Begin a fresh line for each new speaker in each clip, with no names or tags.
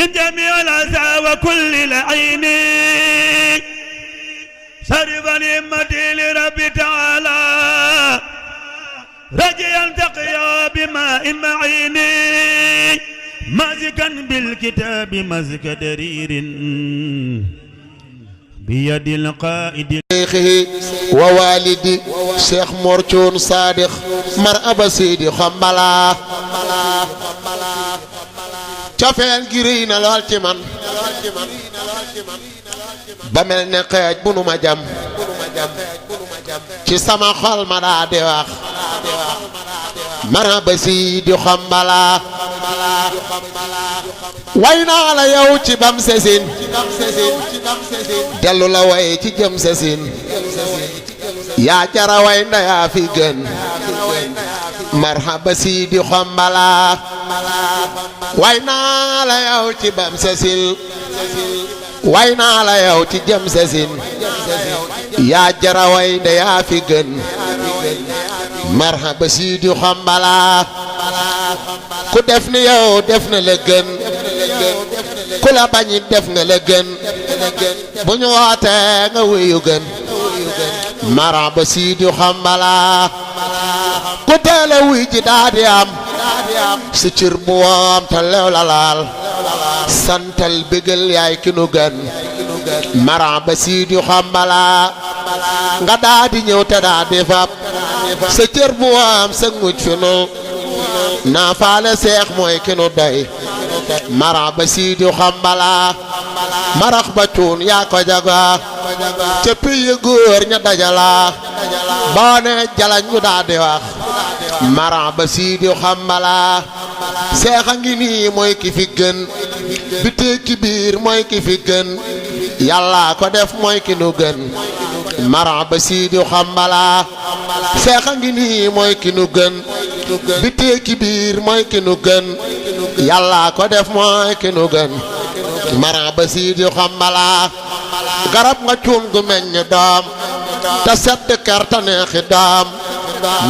من جميع الأذى وكل العين صرف نعمتي لرب تعالى رجيا تقيا بماء معين مازكا بالكتاب مزك درير بيد القائد
شيخه ووالدي شيخ مورتون صادق مرأب سيدي خمبلا cofeel gi rëy na lool ci man ba mel ne xeej bu nu ma jam ci sama xol ma daa di wax maraba Sidi Xombala way naa la yow ci bam sesin dellu la way ci jëm sesin yaa jara way ndeyaa fi gën marhaba Sidi Xombala way naa la yow ci bam sesil way naa la yow ci jëm sesin yaa jara way ndeyaa fi gën marhaba Sidi Xombala ku def ni yow def na la gën ku la bañit def nga la gën bu ñu wootee nga wuyu gën marhaba Sidi Xombala ku teele wuy ji daa di am si cër bu woom te lew la laal santal bégal yaay ki nu gën marhaba Sidi Xombala nga daa di ñëw te daa di fab sa cër bu woom sa nguj fi nu naa faale seex mooy ki nu doy marhaba Sidi Xombala marax ba cuun yaa ko jaga ca piye góor ña dajala boo ne jalañ ñu daa di wax marhaba Sidi Xombala seexa ngi nii mooy ki fi gën bi tekki biir mooy ki fi gën yàlla ko def mooy ki nu gën marhaba Sidi Xombala seexa ngi nii mooy ki nu gën bi tekki biir mooy ki nu gën yàlla ko def mooy ki nu gën marhaba Sidi Xombala garab nga cuun gu meññ doom te sedd kerta neexi doom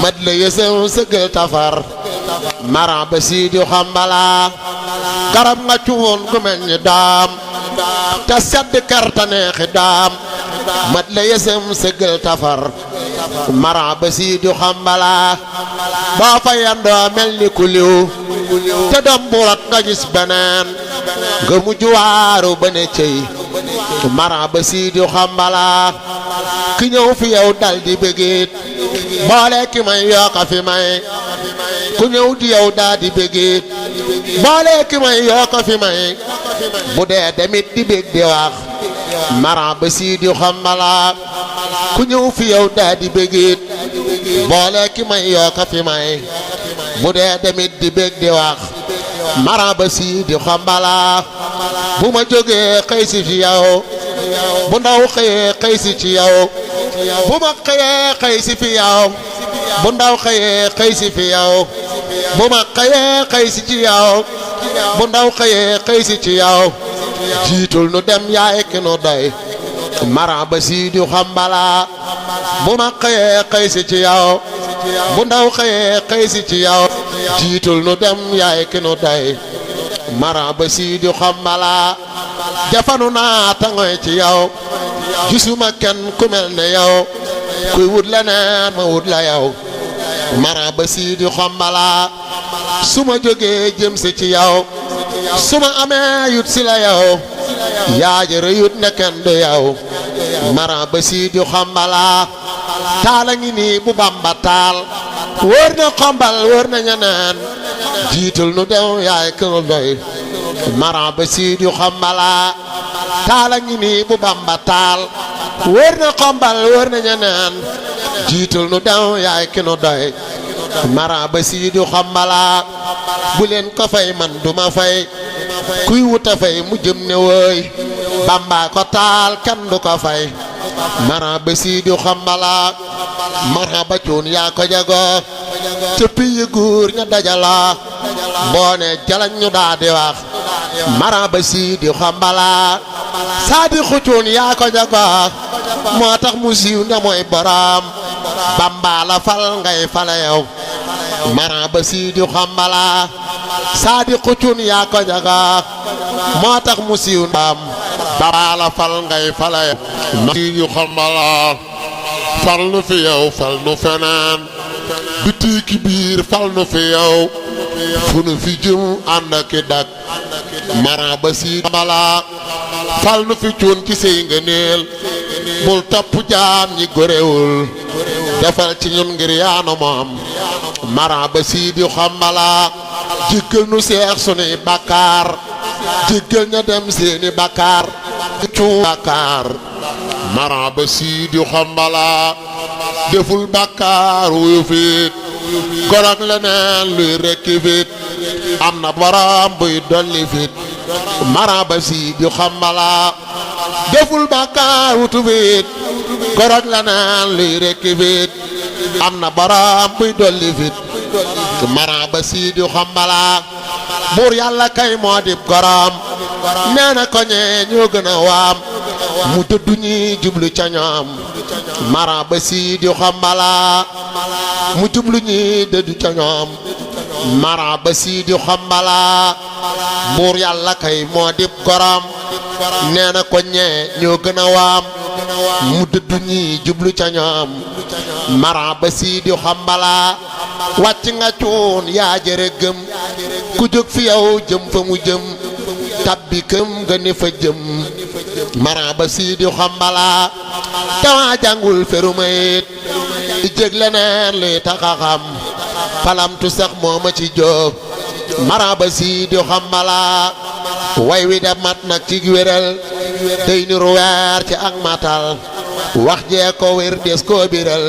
mat la yësew sëgël tafar marhaba Sidi Xombala garab nga cuun gu meññ doom te sedd kerta neexi doom mat la yësew sëgël tafar marhaba Sidi Xombala boo fa yandoo mel ni ku liw te doom bulat nga gis beneen nga mujj waaru ba ne cëy marhaba Sidi Xombala ki ñëw fi yow dal di bëggeet boole ki may yokka fi may ku ñëw di yow daa di bëggeet boole ki may yokka fi may bu dee demit di bëgg di wax marhaba Sidi Xombala ku ñëw fi yow daa di bëggeet boole ki may yokka fi may bu dee demit di bëgg di wax marhaba Sidi Xombala bu ma jógee xëy si fi yow bu ndaw xëyee xëy si ci yow bu ma xëyee xëy si fi yow bu ndaw xëyee xëy si fi yow bu ma xëyee xëy si ci yow bu ndaw xëyee xëy si ci yow jiitul nu dem yaay ki nu doy marhaba Sidi Xombala bu ma xëyee xëy si ci yow bu ndaw xëyee xëy si ci yow jiitul nu dem yaay ki nu doy marhaba Sidi Xombala jafanu naa tangoy ci yow gisuma kenn ku mel ne yow kuy wut leneen ma wut la yow marhaba Sidi Xombala su ma jógee jëm si ci yow su ma amee yut si la yow yaa jërë yut ne kenn du yow marhaba Sidi Xombala taala ngi nii bu Bamba taal wóor na Xombal wóor na ñeneen jiitul nu dem yaay kënu doy marhaba Sidi Xombala taala ngi nii bu Bamba taal wóor na Xombal wóor na ñeneen jiitul nu dem yaay kënu doy marhaba Sidi Xombala bu leen ko fay man duma fay kuy wuta fay mu jëm ne wooy Bamba ko taal kenn du ko fay marhaba Sidi Xombala marhaba cuun yaa ko jago ca piye góor ña dajala mboone jalañ ñu daa di wax marhaba Sidi Xombala saadi xucuun yaa ko jago moo tax mu siiw ne mooy borom Bamba la fal ngay fale yow marhaba Sidi Xombala saadiqu cun yaa ko jaga moo tax mu siiw ndam baala fal ngay falay na ñu xambala fal nu fi yow fal nu feneen biti ki biir fal nu fi yow fu nu fi jëm ànd ak dak mara ba si xambala fal nu fi cun ci sey ngëneel bul topp jaam ñi góorewul defal ci ñun ngir yaanu moom mara ba si di xambala jéggal nu seex sunuy bàkkaar jéggal ña dem seeni bàkkaar cu bàkkaar mara ba si di xambala deful bàkkaar wuyu fit gorog leneen luy rekki fit am na borom buy dolli fit mara ba si di xambala deful bàkkaar wutu fit gorog leneen luy rekki fit am na borom buy dolli fit mara ba si di xambala buur yàlla kay moo dib gorom nee na ko ñee ñoo gën a waam mu dëddu ñi jublu ca ñoom mara ba si di xambala mu jublu ñi dëddu ca ñoom mara ba si di xambala buur yàlla kay moo dib gorom nee na ko ñee ñoo gën a waam mu dëddu ñi jublu ca ñoom mara ba si di xambala wàcc nga cuun yaa jërë gëm ku jóg fi yow jëm fa mu jëm tabbi këm nga ne fa jëm mara ba si di xambala dama jàngul ferumayit di jég leneen luy taxa xam palamtu sax moo ma ci jóg mara ba si di xambala way wi da mat nag ci wéral day niru weer ci ak matal wax jee ko wér des koo biral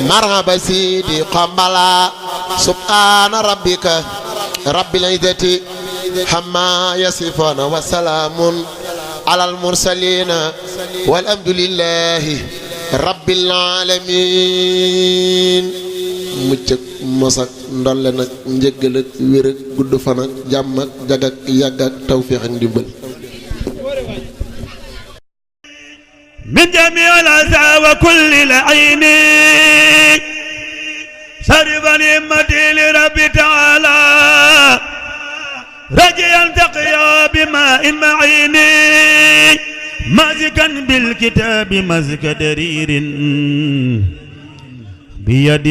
mara ba si di xambala subhaana rabbika rabbil izzati amma yasifuna wa salaamun alal mursalina walhamdulillahi rabbil alamin mucc ak mos ak ndolle nag njëggal ak wér ak gudd fan ak jàmm ak jag ak yàgg ak tawféex ak ndimbal
min jamii al-azaa wa kulli al-ayni sarifan himmati li rabbi taala rajiyan taqiya bima'in ma'ini mazikan bil kitabi mazka daririn biyadi